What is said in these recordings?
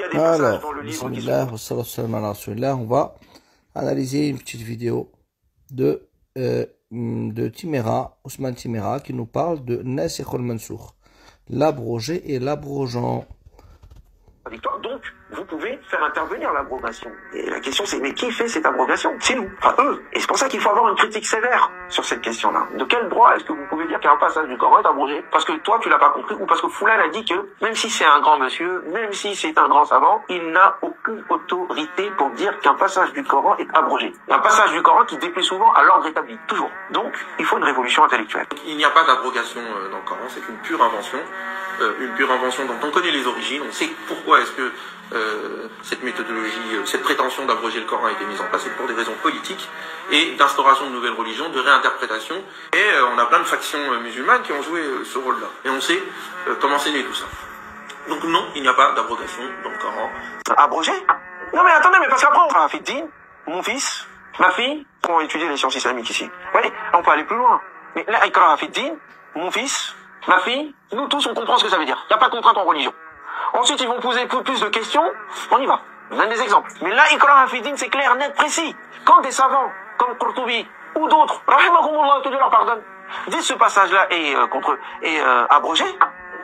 a des passages dans Alors, le livre qui bismillah, sont... wa salatu salam ala rasulillah, on va analyser une petite vidéo de Timera, Ousmane Timera, qui nous parle de Nasikh al-Mansoukh, l'abrogé et l'abrogeant. Donc, vous pouvez faire intervenir l'abrogation. Et la question c'est, mais qui fait cette abrogation? C'est nous, enfin eux. Et c'est pour ça qu'il faut avoir une critique sévère sur cette question-là. De quel droit est-ce que vous pouvez dire qu'un passage du Coran est abrogé parce que toi tu l'as pas compris, ou parce que Foulane a dit que même si c'est un grand monsieur, même si c'est un grand savant, il n'a aucune autorité pour dire qu'un passage du Coran est abrogé. Un passage du Coran qui déplaît souvent à l'ordre établi, toujours. Donc, il faut une révolution intellectuelle. Il n'y a pas d'abrogation dans le Coran, c'est une pure invention. Une pure invention dont on connaît les origines, on sait pourquoi est-ce que cette méthodologie, cette prétention d'abroger le Coran a été mise en place, c'est pour des raisons politiques et d'instauration de nouvelles religions, de réinterprétation. Et on a plein de factions musulmanes qui ont joué ce rôle-là. Et on sait comment c'est né tout ça. Donc non, il n'y a pas d'abrogation dans le Coran. Abrogé? Non mais attendez, mais parce qu'après on fera Fiddin, mon fils, ma fille, on va étudier les sciences islamiques ici. Oui, on peut aller plus loin. Mais là, Ikraha Fiddin, mon fils, ma fille, nous tous on comprend ce que ça veut dire. Il n'y a pas de contrainte en religion. Ensuite ils vont poser plus de questions, on y va. On donne des exemples. Mais là, Ikraha Fiddin, c'est clair, net, précis. Quand des savants, comme Qurtubi, ou d'autres, rahimahumullah, que Dieu leur pardonne, disent ce passage-là est abrogé.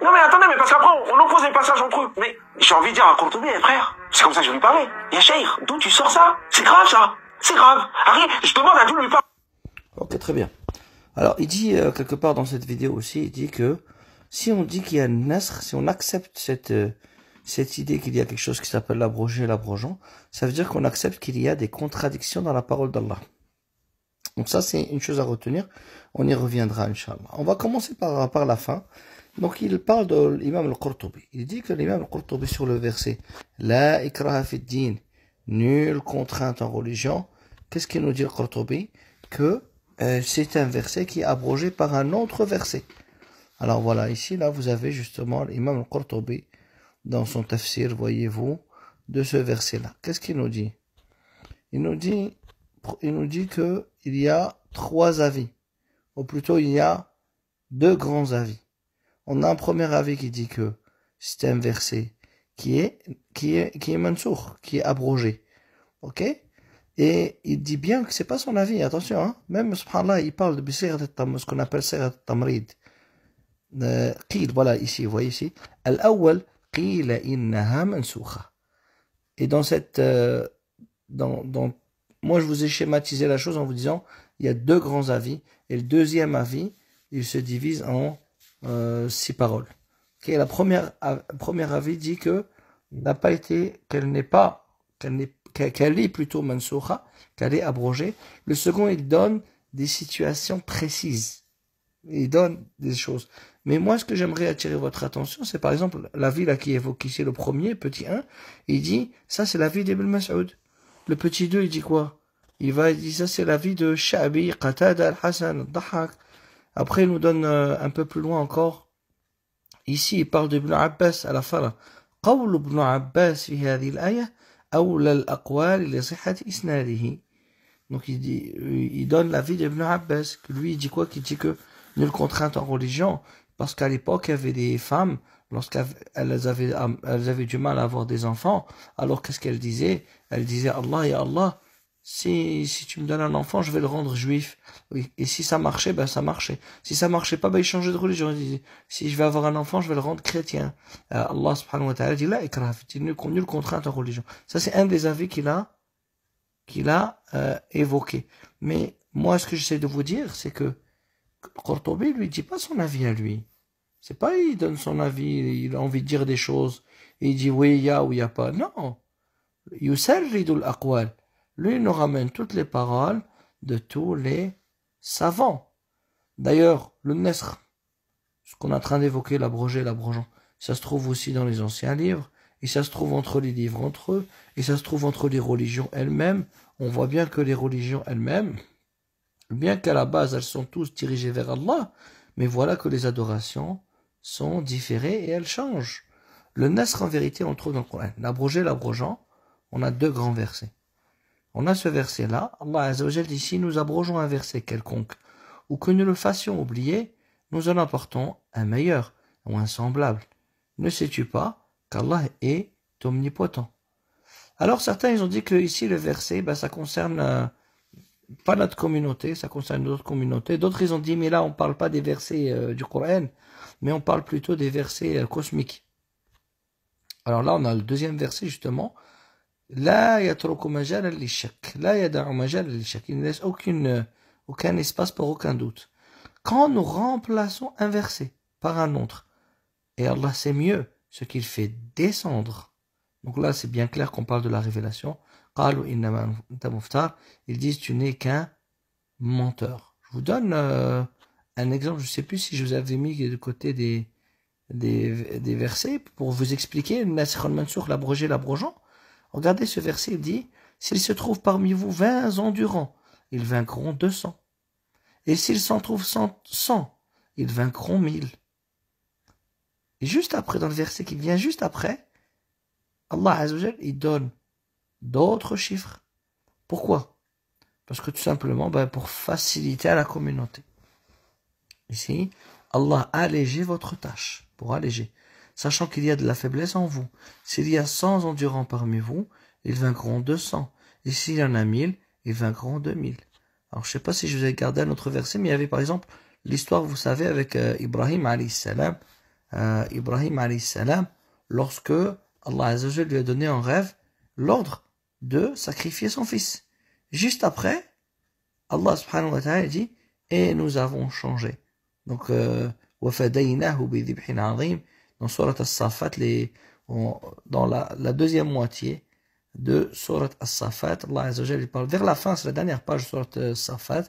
Non mais attendez, mais parce qu'après on oppose les passages entre eux. Mais j'ai envie de dire à Qurtubi, frère, c'est comme ça que je lui parlais. Ya Cheikh, d'où tu sors ça? C'est grave ça. C'est grave. Harry, je demande à Dieu de lui parler. Ok, très bien. Alors, il dit quelque part dans cette vidéo aussi, il dit que si on dit qu'il y a un nasr, si on accepte cette idée qu'il y a quelque chose qui s'appelle l'abrogé et l'abrogeant, ça veut dire qu'on accepte qu'il y a des contradictions dans la parole d'Allah. Donc ça, c'est une chose à retenir. On y reviendra, Inch'Allah. On va commencer par la fin. Donc, il parle de l'imam al-Qurtubi. Il dit que l'imam al-Qurtubi sur le verset « La ikraha fi din » nulle contrainte en religion. Qu'est-ce qu'il nous dit al-Qurtubi? Que c'est un verset qui est abrogé par un autre verset. Alors voilà, ici, là, vous avez justement l'imam al-Qurtubi dans son tafsir, voyez-vous, de ce verset-là. Qu'est-ce qu'il nous dit? Il nous dit que il y a trois avis, ou plutôt il y a deux grands avis. On a un premier avis qui dit que c'est un verset qui est mansoukh, qui est abrogé. Ok? Et il dit bien que c'est pas son avis, attention, hein? Même, subhanallah, il parle de ce qu'on appelle sirat al-tamrid. Qil, voilà, ici, vous voyez ici. Al-awwal, qila innaha mansoukha. Et dans cette, moi je vous ai schématisé la chose en vous disant, il y a deux grands avis, et le deuxième avis, il se divise en 6 paroles. Okay, premier avis dit que n'a pas été, qu'elle est plutôt mansoukha, qu'elle est abrogée. Le second, il donne des situations précises. Il donne des choses. Mais moi, ce que j'aimerais attirer votre attention, c'est par exemple l'avis là qui évoque ici le premier, petit 1, il dit, ça c'est l'avis d'Ibn Mas'ud. Le petit 2, il dit quoi? Il dit, ça c'est l'avis de Sha'bi, Qatada, Al-Hasan, Al-Dahhak. Après, il nous donne un peu plus loin encore. Ici, il parle d'Ibn Abbas à la fin là. قول ابن عباس في هذه الآية أولى الأقوال لصحة إسناده. Donc il donne l'avis d'Ibn Abbas, que lui il dit quoi? Qu'il dit que nulle contrainte en religion, parce qu'à l'époque il y avait des femmes, lorsqu'elles avaient du mal à avoir des enfants, alors qu'est-ce qu'elles disaient? Elles disaient Allah ya Allah, si tu me donnes un enfant, je vais le rendre juif. Oui. Et si ça marchait, ben ça marchait. Si ça marchait pas, ben il changeait de religion. Il disait, si je vais avoir un enfant, je vais le rendre chrétien. Allah subhanahu wa ta'ala dit la ikrah, nulle contrainte en religion. Ça c'est un des avis qu'il a évoqué. Mais moi, ce que j'essaie de vous dire, c'est que Qurtubi lui dit pas son avis à lui. C'est pas il donne son avis, il a envie de dire des choses, et il dit oui, il y a ou il y a pas. Non. Yusarridul aqwal. Lui, il nous ramène toutes les paroles de tous les savants. D'ailleurs, le Nasr, ce qu'on est en train d'évoquer, l'abrogé, l'abrogeant, ça se trouve aussi dans les anciens livres, et ça se trouve entre les livres entre eux, et ça se trouve entre les religions elles-mêmes. On voit bien que les religions elles-mêmes, bien qu'à la base elles sont tous dirigées vers Allah, mais voilà que les adorations sont différées et elles changent. Le Nasr, en vérité, on le trouve dans le Coran. L'abrogé, l'abrogeant, on a deux grands versets. On a ce verset-là, Allah Azza wa Jal dit, si nous abrogeons un verset quelconque, ou que nous le fassions oublier, nous en apportons un meilleur, ou un semblable. Ne sais-tu pas qu'Allah est est omnipotent. Alors certains ils ont dit que ici le verset, ça concerne pas notre communauté, ça concerne d'autres communautés. D'autres ils ont dit mais là on parle pas des versets du Coran, mais on parle plutôt des versets cosmiques. Alors là on a le deuxième verset justement. La yatruku majal lishak, la yada'u majal lishak. Il ne laisse aucun espace pour aucun doute. Quand nous remplaçons un verset par un autre, et Allah sait mieux ce qu'il fait descendre. Donc là, c'est bien clair qu'on parle de la révélation. Ils disent, tu n'es qu'un menteur. Je vous donne un exemple. Je ne sais plus si je vous avais mis de côté des versets pour vous expliquer Nasr al-Mansour, l'abrogé, l'abrogeant. Regardez ce verset, il dit, s'il se trouve parmi vous 20 endurants, ils vaincront 200. Et s'il s'en trouve 100, ils vaincront 1000. Et juste après, dans le verset qui vient juste après, Allah Azzawajal, il donne d'autres chiffres. Pourquoi? Parce que tout simplement, pour faciliter à la communauté. Ici, Allah a allégé votre tâche, pour alléger. Sachant qu'il y a de la faiblesse en vous. S'il y a 100 endurants parmi vous, ils vaincront 200. Et s'il y en a 1000, ils vaincront 2000. Alors, je ne sais pas si je vous ai gardé un autre verset, mais il y avait par exemple l'histoire, vous savez, avec Ibrahim alayhi salam. Ibrahim alayhi salam, lorsque Allah Azzawajal lui a donné en rêve l'ordre de sacrifier son fils. Juste après, Allah subhanahu wa ta'ala dit, et nous avons changé. Donc, وَفَدَيْنَاهُ بِذِبْحٍ عَظِيمٍ, dans Surat As-Safat, dans la deuxième moitié de Surat As-Safat, Allah Azzawajal parle, vers la fin, c'est la dernière page de Surat As-Safat,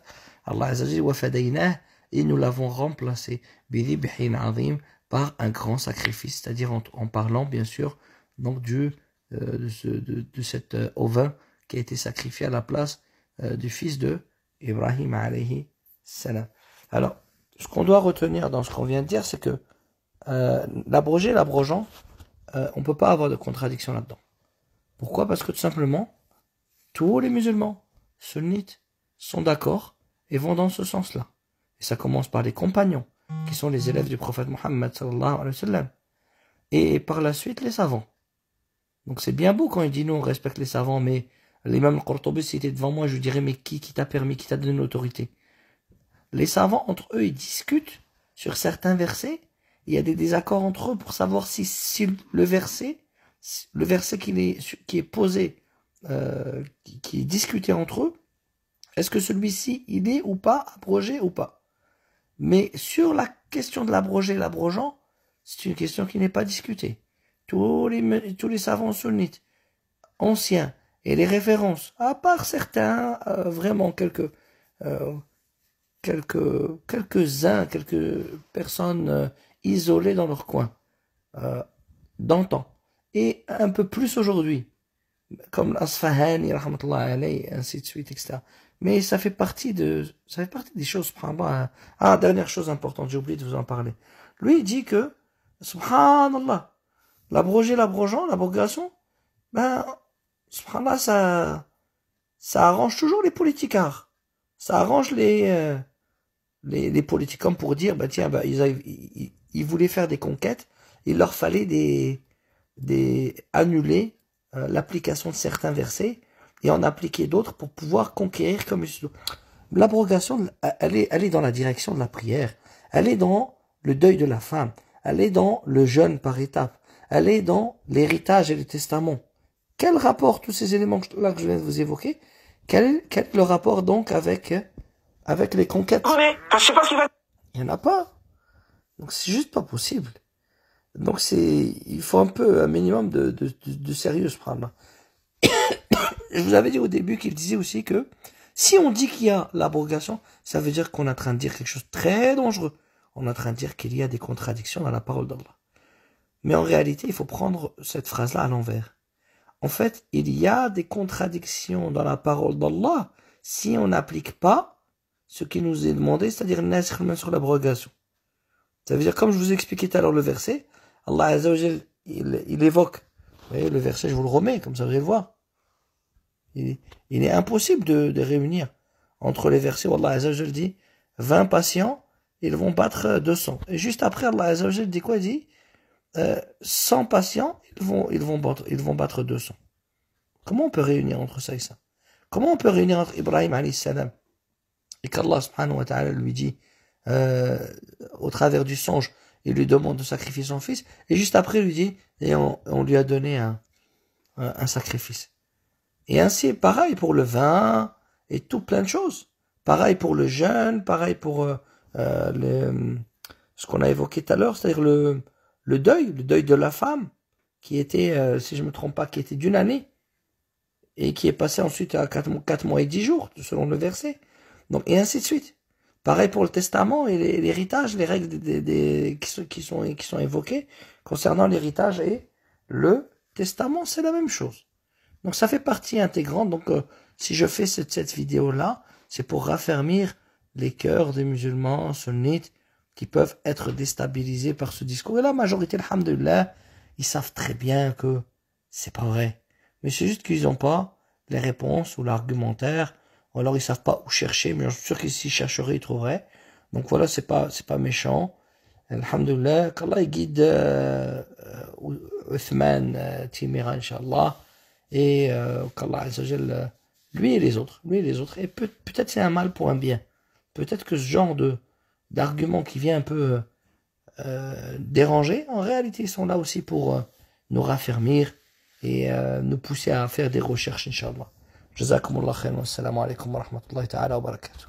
Allah Azzawajal, وَفَدَيْنَاهُ, et nous l'avons remplacé, بِذِبْحٍ عَظِيمٍ, par un grand sacrifice, c'est-à-dire en parlant, bien sûr, donc de cet ovin qui a été sacrifié à la place du fils de Ibrahim alayhi salam. Alors, ce qu'on doit retenir dans ce qu'on vient de dire, c'est que l'abrogé, l'abrogeant, on ne peut pas avoir de contradiction là-dedans. Pourquoi? Parce que tout simplement, tous les musulmans sunnites sont d'accord et vont dans ce sens-là. Et ça commence par les compagnons, qui sont les élèves du prophète Mohammed sallallahu alayhi wa sallam. Et par la suite, les savants. Donc c'est bien beau quand il dit nous on respecte les savants, mais l'imam al-Qurtubi, s'il était devant moi, je lui dirais mais qui t'a permis, qui t'a donné l'autorité? Les savants, entre eux, ils discutent sur certains versets. Il y a des désaccords entre eux pour savoir si le verset qui est posé, qui est discuté entre eux, est-ce que celui-ci, il est ou pas abrogé ou pas? Mais sur la question de l'abrogé, l'abrogeant, c'est une question qui n'est pas discutée. Tous les savants sunnites, anciens, et les références, à part certains, vraiment quelques-uns, quelques personnes isolées dans leur coin, d'antan, et un peu plus aujourd'hui, comme l'Asfahani, rahmatullah alayhi, ainsi de suite, etc. Mais ça fait partie des choses, subhanallah. Ah, dernière chose importante, j'ai oublié de vous en parler. Lui, il dit que, subhanallah, l'abrogé, l'abrogeant, l'abrogation, subhanallah, ça arrange toujours les politicards. Ça arrange les politiciens pour dire, ils voulaient faire des conquêtes, il leur fallait annuler l'application de certains versets et en appliquer d'autres pour pouvoir conquérir comme il. L'abrogation, elle est dans la direction de la prière, elle est dans le deuil de la femme, elle est dans le jeûne par étapes, elle est dans l'héritage et le testament. Quel rapport, tous ces éléments-là que je viens de vous évoquer, quel est le rapport donc avec les conquêtes? Je sais pas ce qu'il va. Il n'y en a pas. Donc c'est juste pas possible. Donc il faut un minimum de sérieux se prendre. Je vous avais dit au début qu'il disait aussi que si on dit qu'il y a l'abrogation, ça veut dire qu'on est en train de dire quelque chose de très dangereux. On est en train de dire qu'il y a des contradictions dans la parole d'Allah. Mais en réalité, il faut prendre cette phrase-là à l'envers. En fait, il y a des contradictions dans la parole d'Allah si on n'applique pas ce qui nous est demandé, c'est-à-dire sur l'abrogation. Ça veut dire, comme je vous ai expliqué tout à l'heure le verset, Allah Azzawajal, il évoque, vous voyez, le verset, je vous le remets, comme ça vous allez le voir. Il est impossible de réunir entre les versets où Allah Azzawajal dit 20 patients, ils vont battre 200. Et juste après, Allah Azzawajal dit quoi? Il dit 100 patients, ils vont battre 200. Comment on peut réunir entre ça et ça? Comment on peut réunir entre Ibrahim alayhi salam et qu'Allah subhanahu wa ta'ala lui dit, au travers du songe, il lui demande de sacrifier son fils, et juste après il lui dit, et on lui a donné un sacrifice. Et ainsi, pareil pour le vin, et tout plein de choses. Pareil pour le jeûne, pareil pour ce qu'on a évoqué tout à l'heure, c'est-à-dire le deuil de la femme, qui était, si je me trompe pas, qui était d'une année, et qui est passé ensuite à 4 mois et 10 jours, selon le verset. Donc, et ainsi de suite. Pareil pour le testament et l'héritage, les règles qui sont évoquées concernant l'héritage et le testament, c'est la même chose. Donc ça fait partie intégrante. Donc si je fais cette vidéo-là, c'est pour raffermir les cœurs des musulmans sunnites qui peuvent être déstabilisés par ce discours. Et la majorité, alhamdoulilah, ils savent très bien que c'est pas vrai. Mais c'est juste qu'ils n'ont pas les réponses ou l'argumentaire, ou alors ils savent pas où chercher, mais je suis sûr qu'ils s'y chercheraient, ils trouveraient. Donc voilà, c'est pas méchant. Alhamdoulilah, qu'Allah guide Uthman Timira, Inch'Allah, et qu'Allah Azzawajal, lui et les autres. Et peut-être c'est un mal pour un bien. Peut-être que ce genre d'argument qui vient un peu déranger, en réalité, ils sont là aussi pour nous raffermir et nous pousser à faire des recherches, Inch'Allah. Jazakumullah khairan, assalamu alaikum wa rahmatullahi ta'ala wa barakatuh.